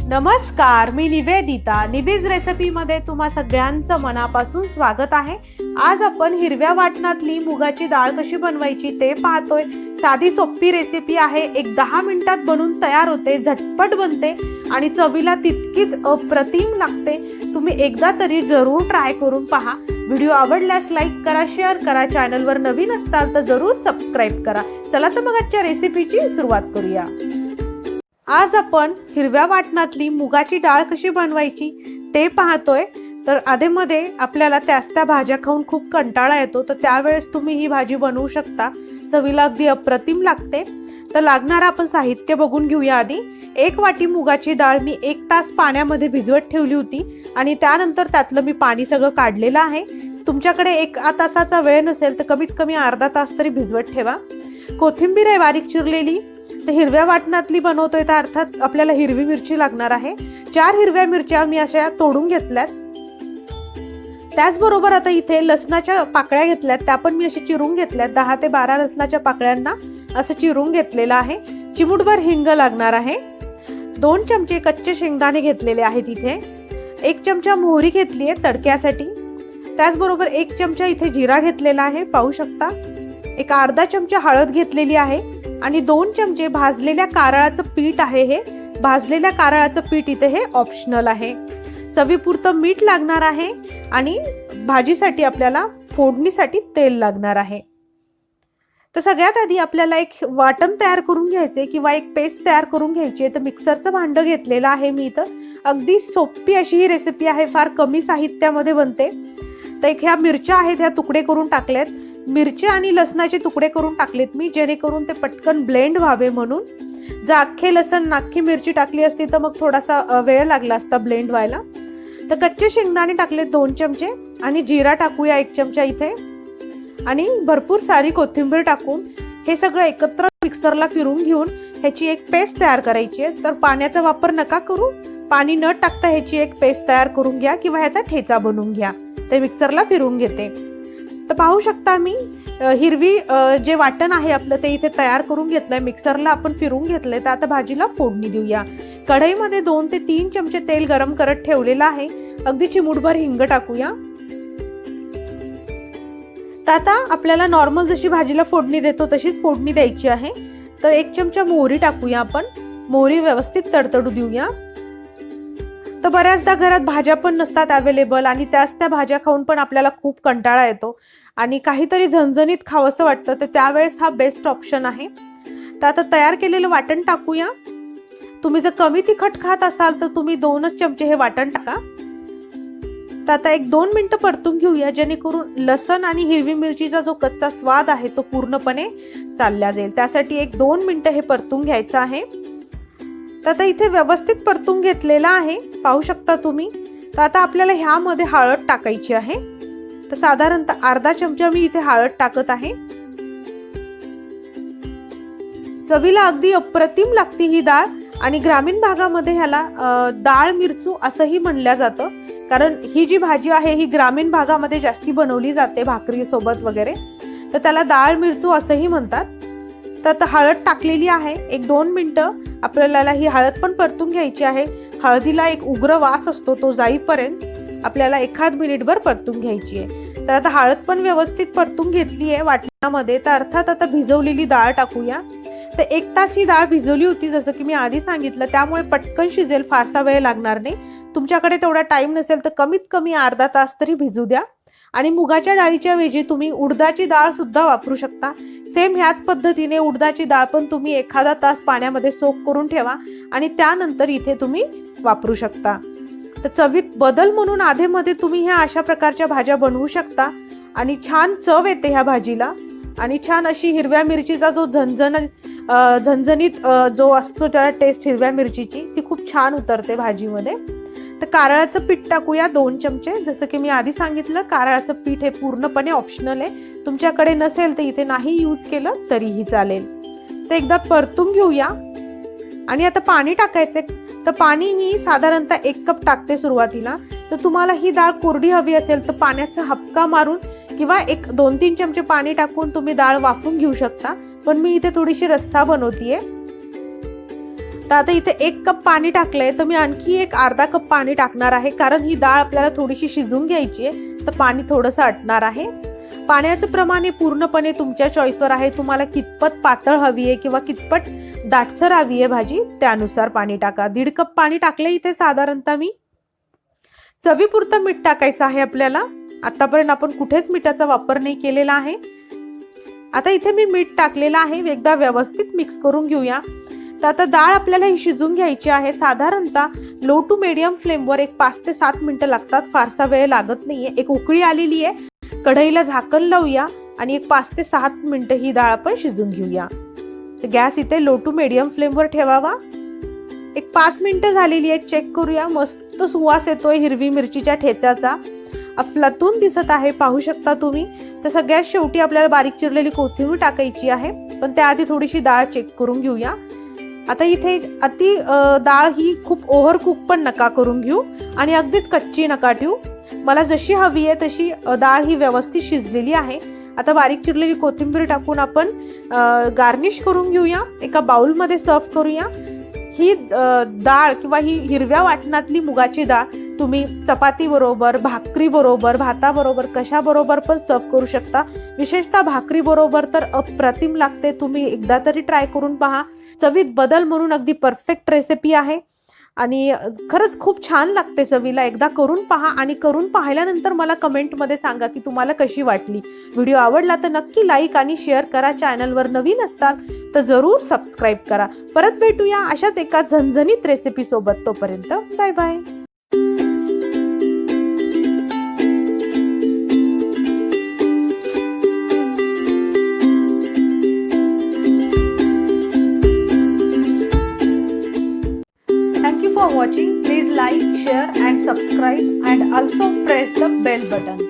नमस्कार, मी निवेदिता. निबीज रेसिपीमध्ये तुम्हा सगळ्यांचं मनापासून स्वागत आहे. आज आपण हिरव्या वाटणातली मुगाची डाळ कशी बनवायची ते पाहतोय. साधी सोपी रेसिपी आहे. एक 10 मिनिटात बनून तयार होते, झटपट बनते आणि चवीला तितकीच अप्रतिम लागते. तुम्ही एकदा तरी जरूर ट्राय करून पहा. व्हिडिओ आवडल्यास लाईक करा, शेअर करा. चॅनलवर नवीन असताल तर जरूर सबस्क्राईब करा. चला तर मग आजच्या रेसिपीची सुरुवात करूया. आज आपण हिरव्या वाटणातली मुगाची डाळ कशी बनवायची ते पाहतोय. तर आधेमध्ये आपल्याला त्या भाज्या खाऊन खूप कंटाळा येतो, तर त्यावेळेस तुम्ही ही भाजी बनवू शकता. चवीला अगदी अप्रतिम लागते. तर लागणारं आपण साहित्य बघून घेऊया. आधी 1 वाटी मुगाची डाळ मी 1 तास पाण्यामध्ये भिजवत ठेवली होती आणि त्यानंतर त्यातलं मी पाणी सगळं काढलेलं आहे. तुमच्याकडे 1 तासाचा वेळ नसेल तर कमीत कमी अर्धा तास तरी भिजवत ठेवा. कोथिंबीर आहे बारीक चिरलेली. तर हिरव्या वाटणातली बनवतोय तर अर्थात आपल्याला हिरवी मिरची लागणार आहे. 4 हिरव्या मिरच्या मी अशा तोडून घेतल्यात. त्याचबरोबर आता इथे लसणाच्या पाकळ्या घेतल्यात, त्या पण मी अशी चिरून घेतल्यात. 10 ते 12 लसणाच्या पाकळ्यांना असं चिरून घेतलेलं आहे. चिमूटभर हिंग लागणार आहे. 2 चमचे कच्चे शेंगदाणे घेतलेले आहेत इथे. 1 चमचा मोहरी घेतली आहे तडक्यासाठी. त्याचबरोबर 1 चमचा इथे जिरा घेतलेला आहे, पाहू शकता. एक अर्धा चमचा हळद घेतलेली आहे आणि 2 चमचे भाजलेल्या कारळाचं पीठ आहे. हे भाजलेल्या कारळाचं पीठ इथे हे ऑप्शनल आहे. चवीपुरतं मीठ लागणार आहे आणि भाजीसाठी आपल्याला फोडणीसाठी तेल लागणार आहे. तर सगळ्यात आधी आपल्याला एक वाटण तयार करून घ्यायचे किंवा एक पेस्ट तयार करून घ्यायची आहे. तर मिक्सरचं भांडं घेतलेलं आहे मी इथं. अगदी सोपी अशी ही रेसिपी आहे, फार कमी साहित्यामध्ये बनते. तर ह्या मिरच्या आहेत, ह्या तुकडे करून टाकल्यात. मिरच्या आणि लसणाचे तुकडे करून टाकलेत मी, जेणेकरून ते पटकन ब्लेंड व्हावे म्हणून. जर अख्खे लसण अख्खी मिरची टाकली असती तर मग थोडासा वेळ लागला असता ब्लेंड व्हायला. तर कच्चे शेंगदाणे टाकले 2 चमचे आणि जिरा टाकूया 1 चमचा इथे आणि भरपूर सारी कोथिंबीर टाकून हे सगळं एकत्र मिक्सरला फिरून घेऊन ह्याची एक पेस्ट तयार करायची आहे. तर पाण्याचा वापर नका करू, पाणी न टाकता ह्याची एक पेस्ट तयार करून घ्या किंवा ह्याचा ठेचा बनवून घ्या. ते मिक्सरला फिरून घेते. तर पाहू शकता मी हिरवी जे वाटण आहे आपलं ते इथे तयार करून घेतलंय, मिक्सरला आपण फिरून घेतलंय. तर आता भाजीला फोडणी देऊया. कढईमध्ये 2 ते 3 चमचे तेल गरम करत ठेवलेलं आहे. अगदी चिमूटभर हिंग टाकूया. तर आता आपल्याला नॉर्मल जशी भाजीला फोडणी देतो तशीच फोडणी द्यायची आहे. तर 1 चमचा मोहरी टाकूया आपण. मोहरी व्यवस्थित तडतडू देऊया. तर बऱ्याचदा घरात भाज्या पण नसतात अवेलेबल आणि त्या भाज्या खाऊन पण आपल्याला खूप कंटाळा येतो आणि काहीतरी झणझणीत खावंसं वाटतं, तर त्यावेळेस हा बेस्ट ऑप्शन आहे. तर आता तयार केलेलं वाटण टाकूया. तुम्ही जर कमी तिखट खात असाल तर तुम्ही 2च चमचे हे वाटण टाका. तर आता 1-2 मिनिटं परतून घेऊया, जेणेकरून लसण आणि हिरवी मिरचीचा जो कच्चा स्वाद आहे तो पूर्णपणे चालला जाईल. त्यासाठी 1-2 मिनिटं हे परतून घ्यायचं आहे. तर आता इथे व्यवस्थित परतून घेतलेला आहे, पाहू शकता तुम्ही. तर आता आपल्याला ह्यामध्ये हळद टाकायची आहे. तर साधारणतः अर्धा चमचा मी इथे हळद टाकत आहे. चवीला अगदी अप्रतिम लागते ही डाळ आणि ग्रामीण भागामध्ये ह्याला डाळ मिरचू असंही म्हणलं जातं, कारण ही जी भाजी आहे ही ग्रामीण भागामध्ये जास्ती बनवली जाते भाकरी सोबत वगैरे. तर त्याला डाळ मिरचू असंही म्हणतात. तर आता हळद टाकलेली आहे. 1-2 मिनिटं आपल्याला ही हळद पण परतून घ्यायची आहे. हळदीला एक उग्र वास असतो, तो जाईपर्यंत आपल्याला 1 मिनिटभर परतून घ्यायची आहे. तर आता हळद पण व्यवस्थित परतून घेतली आहे वाटणामध्ये. तर अर्थात आता भिजवलेली डाळ टाकूया. तर 1 तास ही डाळ भिजवली होती जसं की मी आधी सांगितलं, त्यामुळे पटकन शिजेल, फारसा वेळ लागणार नाही. तुमच्याकडे तेवढा टाइम नसेल तर कमीत कमी अर्धा तास तरी भिजू द्या. आणि मुगाच्या डाळीच्या ऐवजी तुम्ही उडदाची डाळ सुद्धा वापरू शकता. सेम ह्याच पद्धतीने उडदाची डाळ पण तुम्ही 1 तास पाण्यामध्ये सोक करून ठेवा आणि त्यानंतर इथे तुम्ही वापरू शकता. तर चवीत बदल म्हणून आधेमध्ये तुम्ही ह्या अशा प्रकारच्या भाज्या बनवू शकता आणि छान चव येते ह्या भाजीला. आणि छान अशी हिरव्या मिरचीचा जो झणझणीत जो असतो त्याला टेस्ट हिरव्या मिरचीची ती खूप छान उतरते भाजीमध्ये. तर कारळाचं पीठ टाकूया 2 चमचे. जसं की मी आधी सांगितलं, कारळाचं पीठ हे पूर्णपणे ऑप्शनल आहे. तुमच्याकडे नसेल तर इथे नाही यूज केलं तरीही चालेल. तर एकदा परतून घेऊया आणि आता पाणी टाकायचं. तर पाणी मी साधारणतः 1 कप टाकते सुरुवातीला. तर तुम्हाला ही डाळ कोरडी हवी असेल तर पाण्याचा हपका मारून किंवा 2-3 चमचे पाणी टाकून तुम्ही डाळ वाफून घेऊ शकता. पण मी इथे थोडीशी रस्सा बनवतीये. तर आता इथे 1 कप पाणी टाकलंय, तर मी आणखी एक अर्धा कप पाणी टाकणार आहे, कारण ही डाळ आपल्याला थोडीशी शिजून घ्यायची आहे, तर पाणी थोडंसं आटणार आहे. पाण्याचं प्रमाण हे पूर्णपणे तुमच्या चॉईसवर आहे. तुम्हाला कितपत पातळ हवी आहे किंवा कितपत दाटसर हवी आहे भाजी, त्यानुसार पाणी टाका. 1.5 कप पाणी टाकले इथे साधारणतः मी. चवीपुरतं मीठ टाकायचं आहे आपल्याला. आतापर्यंत आपण कुठेच मिठाचा वापर नाही केलेला आहे. आता इथे मी मीठ टाकलेलं आहे. एकदा व्यवस्थित मिक्स करून घेऊया. तर आता डाळ आपल्याला ही शिजून घ्यायची आहे. साधारणतः लो टू मीडियम फ्लेमवर एक 5 ते 7 मिनिटं लागतात. फारसा वेळ लागत नाहीये. एक उकळी आलेली आहे. कढईला झाकण लावूया आणि एक 5 ते 6 मिनिटं ही डाळ आपण शिजून घेऊया. तर गॅस इथे लो टू मीडियम फ्लेमवर ठेवावा. एक 5 मिनिटं झालेली आहेत. चेक करूया. मस्त सुवास येतोय हिरवी मिरचीच्या ठेचाचा. अफलातून दिसत आहे, पाहू शकता तुम्ही. तर सगळ्यात शेवटी आपल्याला बारीक चिरलेली कोथिंबीर टाकायची आहे, पण त्याआधी थोडीशी डाळ चेक करून घेऊया. आता इथे डाळ ही खूप ओव्हर कुक पण नका करून घेऊ आणि अगदीच कच्ची नका ठेवू. मला जशी हवी आहे तशी डाळ ही व्यवस्थित शिजलेली आहे. आता बारीक चिरलेली कोथिंबीर टाकून आपण गार्निश करून घेऊया. एका बाउलमध्ये सर्व करूया. ही डाळ किंवा ही हिरव्या वाटणातली मुगाची डाळ तुम्ही चपाती बरोबर, भाकरी बरोबर, भाताबरोबर कशाबरोबर पण सर्व करू शकता. विशेषतः भाकरी बरोबर तर अप्रतिम लागते. तुम्ही एकदा तरी ट्राय करून पहा. चवीत बदल म्हणून अगदी परफेक्ट रेसिपी आहे आणि खरंच खूप छान लागते चवीला. एकदा करून पहा आणि करून पाहिल्यानंतर मला कमेंटमध्ये सांगा की तुम्हाला कशी वाटली. व्हिडिओ आवडला तर नक्की लाईक आणि शेअर करा. चॅनलवर नवीन असतात तर जरूर सबस्क्राईब करा. परत भेटूया अशाच एका झणझणीत रेसिपी सोबत. तोपर्यंत bye bye. Thank you for watching. Please like, share and subscribe and also press the bell button.